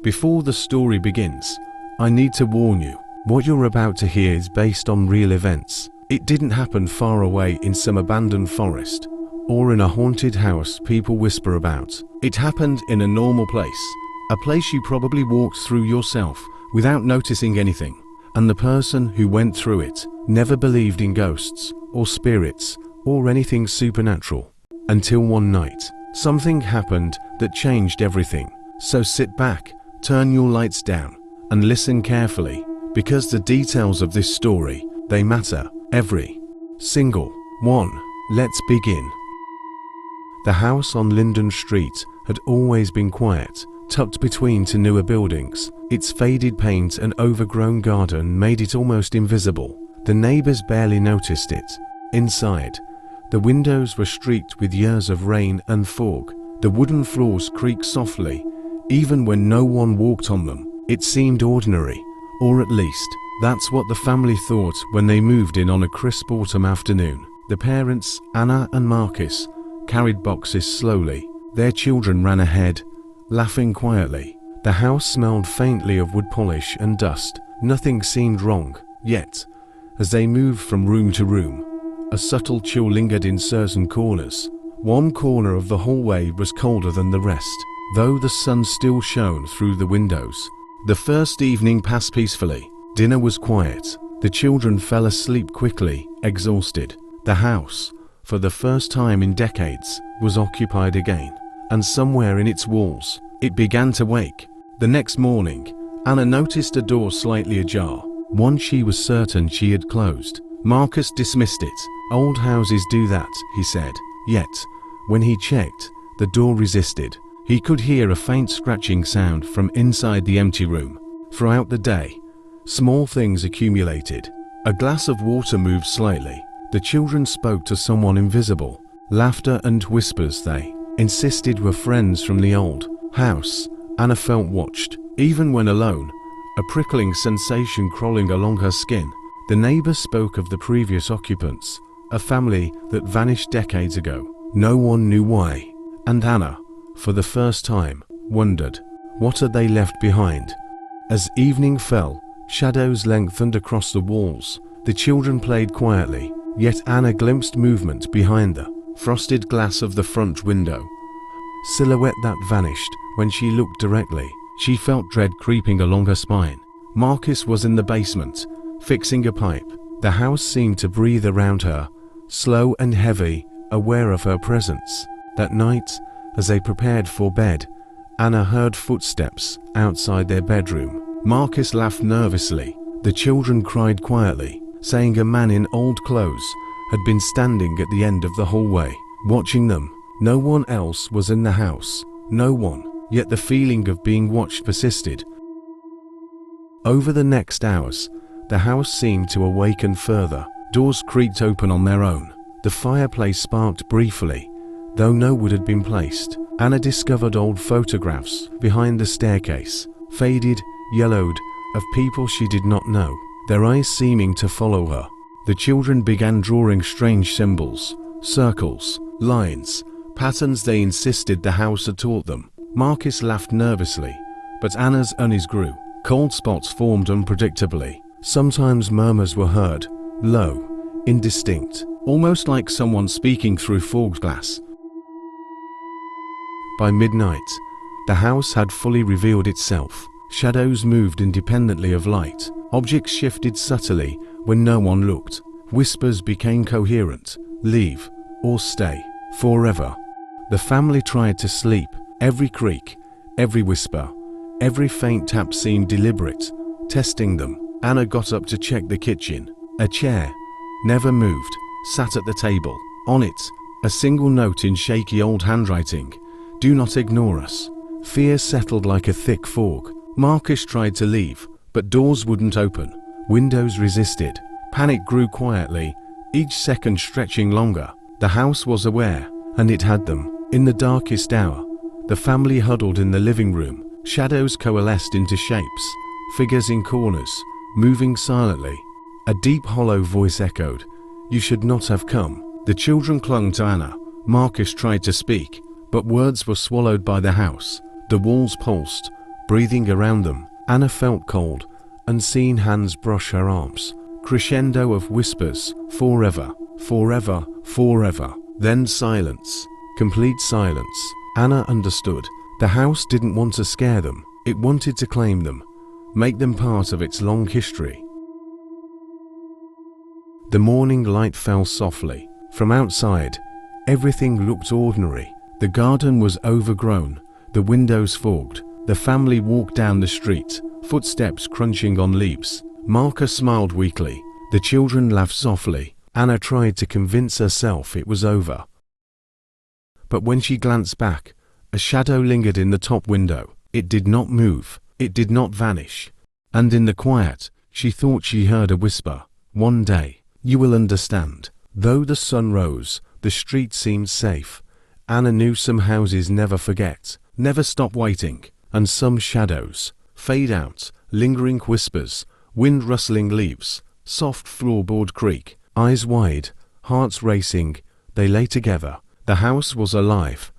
Before the story begins, I need to warn you, what you're about to hear is based on real events. It didn't happen far away in some abandoned forest, or in a haunted house people whisper about. It happened in a normal place, a place you probably walked through yourself without noticing anything. And the person who went through it never believed in ghosts, or spirits, or anything supernatural. Until one night, something happened that changed everything. So sit back, turn your lights down, and listen carefully, because the details of this story, they matter, every single one. Let's begin. The house on Linden Street had always been quiet, tucked between two newer buildings. Its faded paint and overgrown garden made it almost invisible. The neighbors barely noticed it. Inside, the windows were streaked with years of rain and fog. The wooden floors creaked softly, even when no one walked on them. It seemed ordinary, or at least, that's what the family thought when they moved in on a crisp autumn afternoon. The parents, Anna and Marcus, carried boxes slowly. Their children ran ahead, laughing quietly. The house smelled faintly of wood polish and dust. Nothing seemed wrong, yet, as they moved from room to room, a subtle chill lingered in certain corners. One corner of the hallway was colder than the rest, though the sun still shone through the windows. The first evening passed peacefully. Dinner was quiet. The children fell asleep quickly, exhausted. The house, for the first time in decades, was occupied again, and somewhere in its walls, it began to wake. The next morning, Anna noticed a door slightly ajar, one she was certain she had closed. Marcus dismissed it. Old houses do that, he said. Yet, when he checked, the door resisted. He could hear a faint scratching sound from inside the empty room. Throughout the day, small things accumulated. A glass of water moved slightly. The children spoke to someone invisible. Laughter and whispers they insisted were friends from the old house. Anna felt watched. Even when alone, a prickling sensation crawling along her skin. The neighbor spoke of the previous occupants, a family that vanished decades ago. No one knew why. And Anna, for the first time, wondered, what had they left behind? As evening fell, shadows lengthened across the walls. The children played quietly, yet Anna glimpsed movement behind the frosted glass of the front window. Silhouette that vanished when she looked directly. She felt dread creeping along her spine. Marcus was in the basement, fixing a pipe. The house seemed to breathe around her, slow and heavy, aware of her presence. That night, as they prepared for bed, Anna heard footsteps outside their bedroom. Marcus laughed nervously. The children cried quietly, saying a man in old clothes had been standing at the end of the hallway, watching them. No one else was in the house. No one. Yet the feeling of being watched persisted. Over the next hours, the house seemed to awaken further. Doors creaked open on their own. The fireplace sparked briefly, though no wood had been placed. Anna discovered old photographs behind the staircase, faded, yellowed, of people she did not know, their eyes seeming to follow her. The children began drawing strange symbols, circles, lines, patterns they insisted the house had taught them. Marcus laughed nervously, but Anna's unease grew. Cold spots formed unpredictably. Sometimes murmurs were heard, low, indistinct, almost like someone speaking through fogged glass. By midnight, the house had fully revealed itself. Shadows moved independently of light. Objects shifted subtly when no one looked. Whispers became coherent. Leave, or stay, forever. The family tried to sleep. Every creak, every whisper, every faint tap seemed deliberate, testing them. Anna got up to check the kitchen. A chair, never moved, sat at the table. On it, a single note in shaky old handwriting. Do not ignore us. Fear settled like a thick fog. Marcus tried to leave, but doors wouldn't open. Windows resisted. Panic grew quietly, each second stretching longer. The house was aware, and it had them. In the darkest hour, the family huddled in the living room. Shadows coalesced into shapes, figures in corners, moving silently. A deep hollow voice echoed, "You should not have come." The children clung to Anna. Marcus tried to speak, but words were swallowed by the house. The walls pulsed, breathing around them. Anna felt cold, unseen hands brush her arms. Crescendo of whispers, forever, forever, forever. Then silence, complete silence. Anna understood. The house didn't want to scare them. It wanted to claim them, make them part of its long history. The morning light fell softly. From outside, everything looked ordinary. The garden was overgrown, the windows fogged. The family walked down the street, footsteps crunching on leaves. Marka smiled weakly. The children laughed softly. Anna tried to convince herself it was over. But when she glanced back, a shadow lingered in the top window. It did not move. It did not vanish. And in the quiet, she thought she heard a whisper. One day, you will understand. Though the sun rose, the street seemed safe. Anna knew some houses never forget, never stop waiting. And some shadows fade out, lingering whispers, wind rustling leaves, soft floorboard creak. Eyes wide, hearts racing, they lay together. The house was alive,